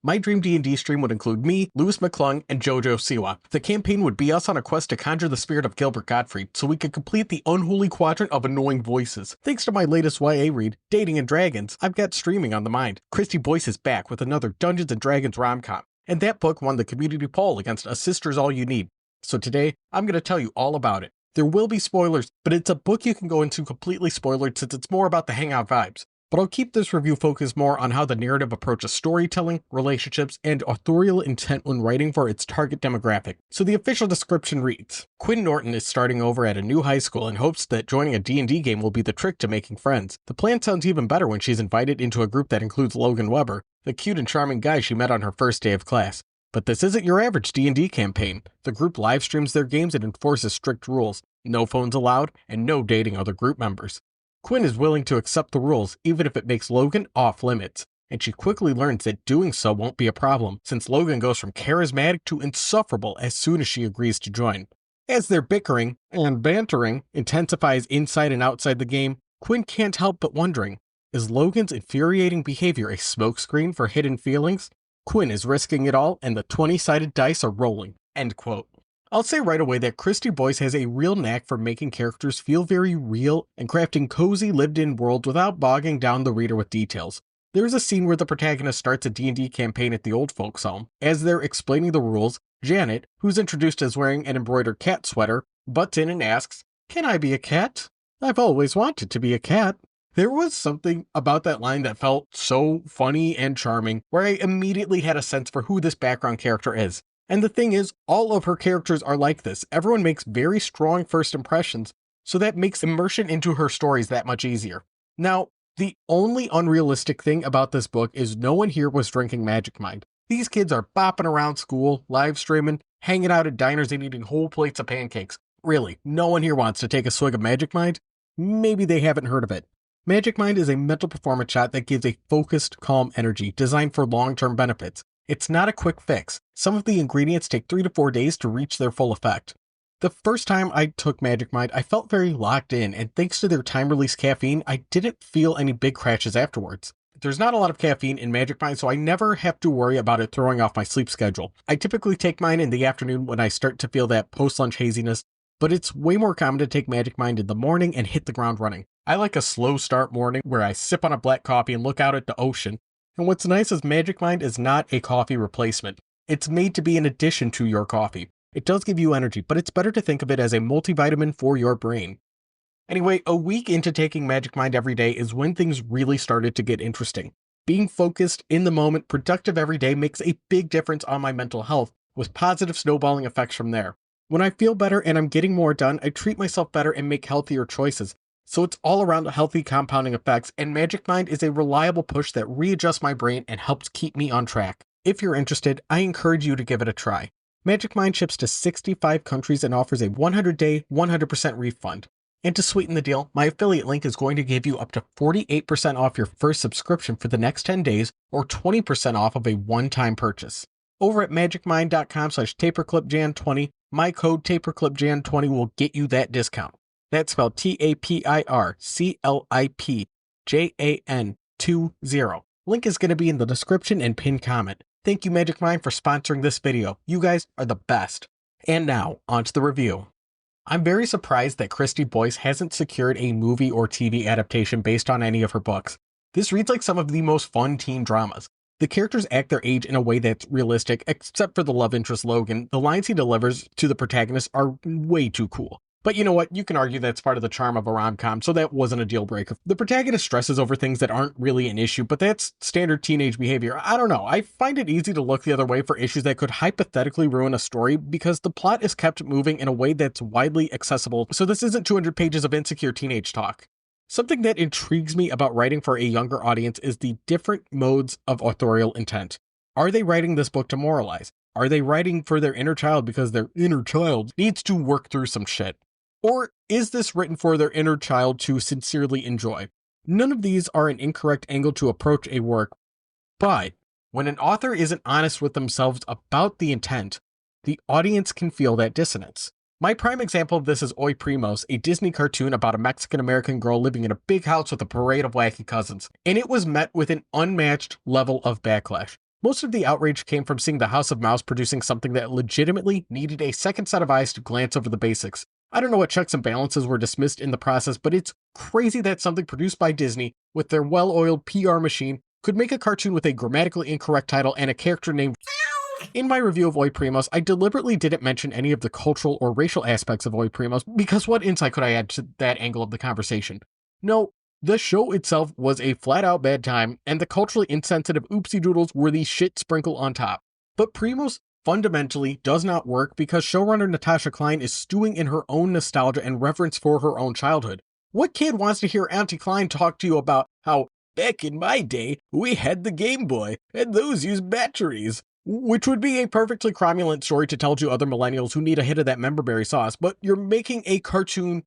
My dream D&D stream would include me, Louis McClung, and Jojo Siwa. The campaign would be us on a quest to conjure the spirit of Gilbert Gottfried, so we could complete the unholy quadrant of annoying voices. Thanks to my latest YA read, Dating and Dragons, I've got streaming on the mind. Kristy Boyce is back with another Dungeons and Dragons romcom, and that book won the community poll against A Sister's All You Need. So today, I'm going to tell you all about it. There will be spoilers, but it's a book you can go into completely spoilered since it's more about the hangout vibes. But I'll keep this review focused more on how the narrative approaches storytelling, relationships, and authorial intent when writing for its target demographic. So the official description reads, Quinn Norton is starting over at a new high school and hopes that joining a D&D game will be the trick to making friends. The plan sounds even better when she's invited into a group that includes Logan Weber, the cute and charming guy she met on her first day of class. But this isn't your average D&D campaign. The group live streams their games and enforces strict rules. No phones allowed, and no dating other group members. Quinn is willing to accept the rules, even if it makes Logan off limits, and she quickly learns that doing so won't be a problem, since Logan goes from charismatic to insufferable as soon as she agrees to join. As their bickering and bantering intensifies inside and outside the game, Quinn can't help but wondering, is Logan's infuriating behavior a smokescreen for hidden feelings? Quinn is risking it all, and the 20-sided dice are rolling. End quote. I'll say right away that Kristy Boyce has a real knack for making characters feel very real and crafting cozy lived-in worlds without bogging down the reader with details. There's a scene where the protagonist starts a D&D campaign at the old folks' home. As they're explaining the rules, Janet, who's introduced as wearing an embroidered cat sweater, butts in and asks, "Can I be a cat? I've always wanted to be a cat." There was something about that line that felt so funny and charming, where I immediately had a sense for who this background character is. And the thing is, all of her characters are like this. Everyone makes very strong first impressions, so that makes immersion into her stories that much easier. Now, the only unrealistic thing about this book is no one here was drinking Magic Mind. These kids are bopping around school, live streaming, hanging out at diners and eating whole plates of pancakes. Really, no one here wants to take a swig of Magic Mind? Maybe they haven't heard of it. Magic Mind is a mental performance shot that gives a focused, calm energy designed for long-term benefits. It's not a quick fix. Some of the ingredients take 3 to 4 days to reach their full effect. The first time I took Magic Mind, I felt very locked in, and thanks to their time-release caffeine, I didn't feel any big crashes afterwards. There's not a lot of caffeine in Magic Mind, so I never have to worry about it throwing off my sleep schedule. I typically take mine in the afternoon when I start to feel that post-lunch haziness, but it's way more common to take Magic Mind in the morning and hit the ground running. I like a slow start morning where I sip on a black coffee and look out at the ocean. And what's nice is Magic Mind is not a coffee replacement. It's made to be an addition to your coffee. It does give you energy, but it's better to think of it as a multivitamin for your brain. Anyway, a week into taking Magic Mind every day is when things really started to get interesting. Being focused, in the moment, productive every day makes a big difference on my mental health, with positive snowballing effects from there. When I feel better and I'm getting more done, I treat myself better and make healthier choices. So it's all around healthy compounding effects, and Magic Mind is a reliable push that readjusts my brain and helps keep me on track. If you're interested, I encourage you to give it a try. Magic Mind ships to 65 countries and offers a 100-day, 100% refund. And to sweeten the deal, my affiliate link is going to give you up to 48% off your first subscription for the next 10 days or 20% off of a one-time purchase. Over at magicmind.com/taperclipjan20, my code taperclipjan20 will get you that discount. That's spelled TAPIRCLIPJAN20. Link is going to be in the description and pinned comment. Thank you, Magic Mind, for sponsoring this video. You guys are the best. And now, on to the review. I'm very surprised that Kristy Boyce hasn't secured a movie or TV adaptation based on any of her books. This reads like some of the most fun teen dramas. The characters act their age in a way that's realistic, except for the love interest Logan. The lines he delivers to the protagonist are way too cool. But you know what? You can argue that's part of the charm of a rom-com, so that wasn't a deal breaker. The protagonist stresses over things that aren't really an issue, but that's standard teenage behavior. I don't know. I find it easy to look the other way for issues that could hypothetically ruin a story because the plot is kept moving in a way that's widely accessible, so this isn't 200 pages of insecure teenage talk. Something that intrigues me about writing for a younger audience is the different modes of authorial intent. Are they writing this book to moralize? Are they writing for their inner child because their inner child needs to work through some shit? Or is this written for their inner child to sincerely enjoy? None of these are an incorrect angle to approach a work, but when an author isn't honest with themselves about the intent, the audience can feel that dissonance. My prime example of this is Oye Primos, a Disney cartoon about a Mexican-American girl living in a big house with a parade of wacky cousins, and it was met with an unmatched level of backlash. Most of the outrage came from seeing the House of Mouse producing something that legitimately needed a second set of eyes to glance over the basics. I don't know what checks and balances were dismissed in the process, but it's crazy that something produced by Disney with their well-oiled PR machine could make a cartoon with a grammatically incorrect title and a character named. In my review of Oye Primos, I deliberately didn't mention any of the cultural or racial aspects of Oye Primos because what insight could I add to that angle of the conversation? No, the show itself was a flat-out bad time, and the culturally insensitive oopsie doodles were the shit sprinkle on top. But Primos fundamentally does not work because showrunner Natasha Klein is stewing in her own nostalgia and reverence for her own childhood. What kid wants to hear Auntie Klein talk to you about how, back in my day, we had the Game Boy, and those used batteries? Which would be a perfectly cromulent story to tell to other millennials who need a hit of that memberberry sauce, but you're making a cartoon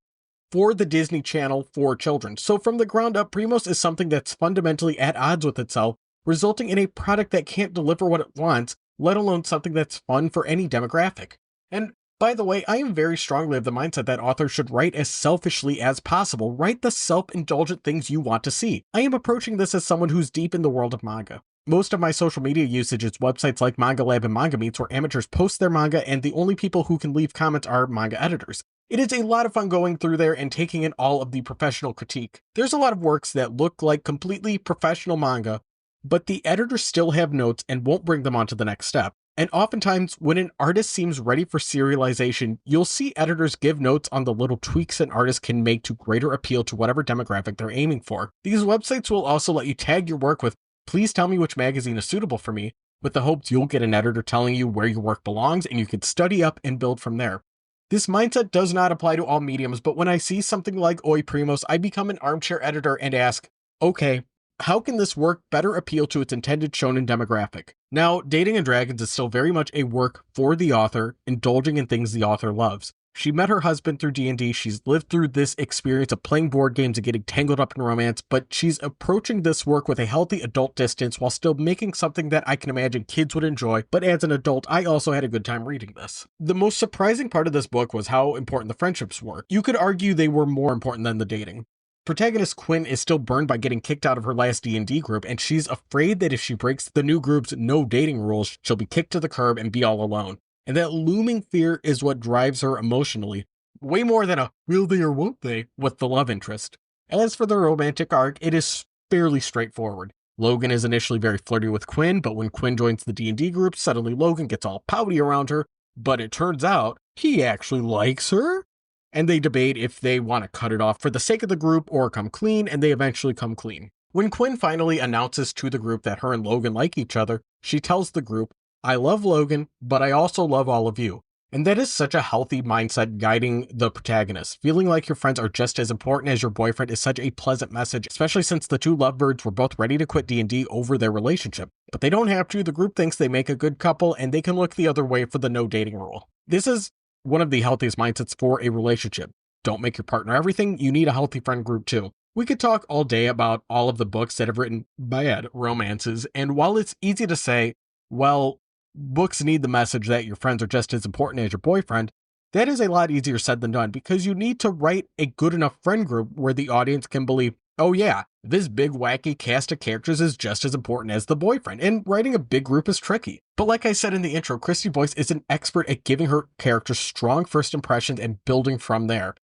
for the Disney Channel for children. So from the ground up, Primos is something that's fundamentally at odds with itself, resulting in a product that can't deliver what it wants, let alone something that's fun for any demographic. And by the way, I am very strongly of the mindset that authors should write as selfishly as possible. Write the self-indulgent things you want to see. I am approaching this as someone who's deep in the world of manga. Most of my social media usage is websites like Manga Lab and Manga Meets where amateurs post their manga and the only people who can leave comments are manga editors. It is a lot of fun going through there and taking in all of the professional critique. There's a lot of works that look like completely professional manga, but the editors still have notes and won't bring them on to the next step. And oftentimes, when an artist seems ready for serialization, you'll see editors give notes on the little tweaks an artist can make to greater appeal to whatever demographic they're aiming for. These websites will also let you tag your work with, "Please tell me which magazine is suitable for me," with the hopes you'll get an editor telling you where your work belongs and you can study up and build from there. This mindset does not apply to all mediums, but when I see something like Oye Primos, I become an armchair editor and ask, okay, how can this work better appeal to its intended shonen demographic? Now, Dating and Dragons is still very much a work for the author, indulging in things the author loves. She met her husband through D&D, she's lived through this experience of playing board games and getting tangled up in romance, but she's approaching this work with a healthy adult distance while still making something that I can imagine kids would enjoy, but as an adult, I also had a good time reading this. The most surprising part of this book was how important the friendships were. You could argue they were more important than the dating. Protagonist Quinn is still burned by getting kicked out of her last D&D group, and she's afraid that if she breaks the new group's no dating rules, she'll be kicked to the curb and be all alone. And that looming fear is what drives her emotionally, way more than a will they or won't they with the love interest. As for the romantic arc, it is fairly straightforward. Logan is initially very flirty with Quinn, but when Quinn joins the D&D group, suddenly Logan gets all pouty around her, but it turns out he actually likes her. And they debate if they want to cut it off for the sake of the group or come clean, and they eventually come clean. When Quinn finally announces to the group that her and Logan like each other, she tells the group, "I love Logan, but I also love all of you." And that is such a healthy mindset guiding the protagonist. Feeling like your friends are just as important as your boyfriend is such a pleasant message, especially since the two lovebirds were both ready to quit D&D over their relationship. But they don't have to. The group thinks they make a good couple, and they can look the other way for the no dating rule. This is one of the healthiest mindsets for a relationship. Don't make your partner everything. You need a healthy friend group too. We could talk all day about all of the books that have written bad romances, and while it's easy to say, well, books need the message that your friends are just as important as your boyfriend, that is a lot easier said than done because you need to write a good enough friend group where the audience can believe, oh yeah, this big wacky cast of characters is just as important as the boyfriend, and writing a big group is tricky. But like I said in the intro, Kristy Boyce is an expert at giving her characters strong first impressions and building from there.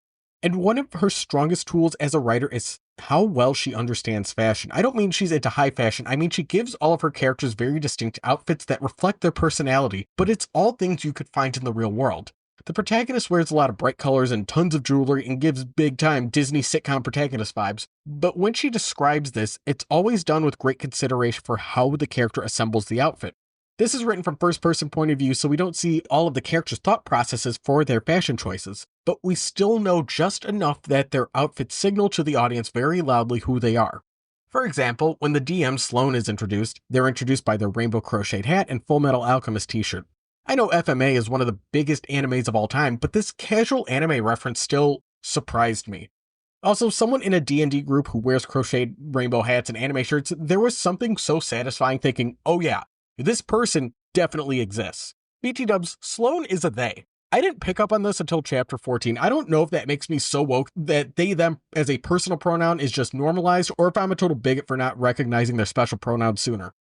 And one of her strongest tools as a writer is how well she understands fashion. I don't mean she's into high fashion, I mean she gives all of her characters very distinct outfits that reflect their personality, but it's all things you could find in the real world. The protagonist wears a lot of bright colors and tons of jewelry and gives big-time Disney sitcom protagonist vibes, but when she describes this, it's always done with great consideration for how the character assembles the outfit. This is written from first-person point of view, so we don't see all of the characters' thought processes for their fashion choices, but we still know just enough that their outfits signal to the audience very loudly who they are. For example, when the DM Sloane is introduced, they're introduced by their rainbow crocheted hat and Full Metal Alchemist t-shirt. I know FMA is one of the biggest animes of all time, but this casual anime reference still surprised me. Also, someone in a D&D group who wears crocheted rainbow hats and anime shirts, there was something so satisfying thinking, oh yeah, this person definitely exists. BT dubs, Sloane is a they. I didn't pick up on this until chapter 14. I don't know if that makes me so woke that they, them as a personal pronoun is just normalized, or if I'm a total bigot for not recognizing their special pronoun sooner.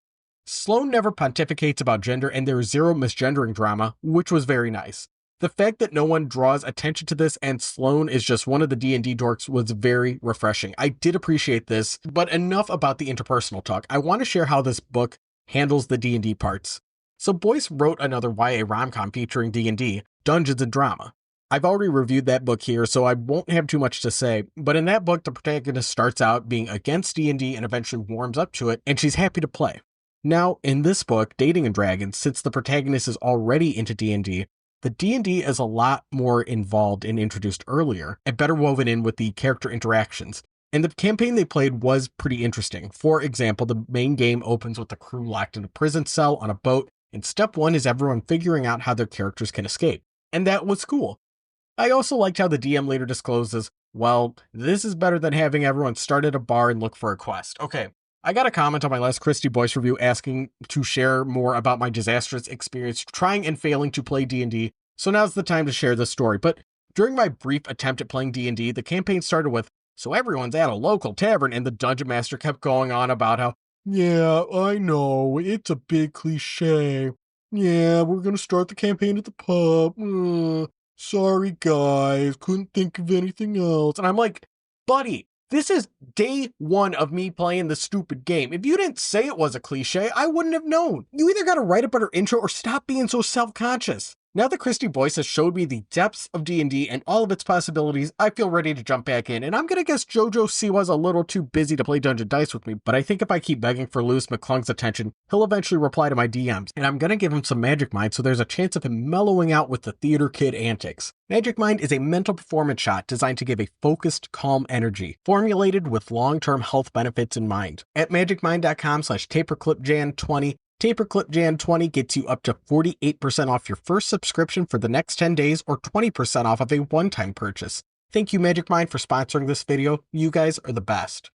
Sloane never pontificates about gender, and there is zero misgendering drama, which was very nice. The fact that no one draws attention to this and Sloane is just one of the D&D dorks was very refreshing. I did appreciate this, but enough about the interpersonal talk. I want to share how this book handles the D&D parts. So Boyce wrote another YA romcom featuring D&D, Dungeons and Drama. I've already reviewed that book here, so I won't have too much to say, but in that book, the protagonist starts out being against D&D and eventually warms up to it, and she's happy to play. Now, in this book, Dating and Dragons, since the protagonist is already into D&D, the D&D is a lot more involved and introduced earlier, and better woven in with the character interactions. And the campaign they played was pretty interesting. For example, the main game opens with the crew locked in a prison cell on a boat, and step one is everyone figuring out how their characters can escape. And that was cool. I also liked how the DM later discloses, well, this is better than having everyone start at a bar and look for a quest. Okay, I got a comment on my last Kristy Boyce review asking to share more about my disastrous experience trying and failing to play D&D, so now's the time to share this story. But during my brief attempt at playing D&D, the campaign started with, so everyone's at a local tavern, and the dungeon master kept going on about how, yeah, I know, it's a big cliche. Yeah, we're gonna start the campaign at the pub. Sorry guys, couldn't think of anything else. And I'm like, buddy, this is day one of me playing the stupid game. If you didn't say it was a cliche, I wouldn't have known. You either gotta write a better intro or stop being so self-conscious. Now that Kristy Boyce has showed me the depths of D&D and all of its possibilities, I feel ready to jump back in, and I'm gonna guess Jojo Siwa's a little too busy to play Dungeon Dice with me, but I think if I keep begging for Lewis McClung's attention, he'll eventually reply to my DMs, and I'm gonna give him some Magic Mind so there's a chance of him mellowing out with the theater kid antics. Magic Mind is a mental performance shot designed to give a focused, calm energy, formulated with long-term health benefits in mind. At magicmind.com/taperclipjan20, TaperClipJan20 gets you up to 48% off your first subscription for the next 10 days or 20% off of a one-time purchase. Thank you, Magic Mind, for sponsoring this video. You guys are the best.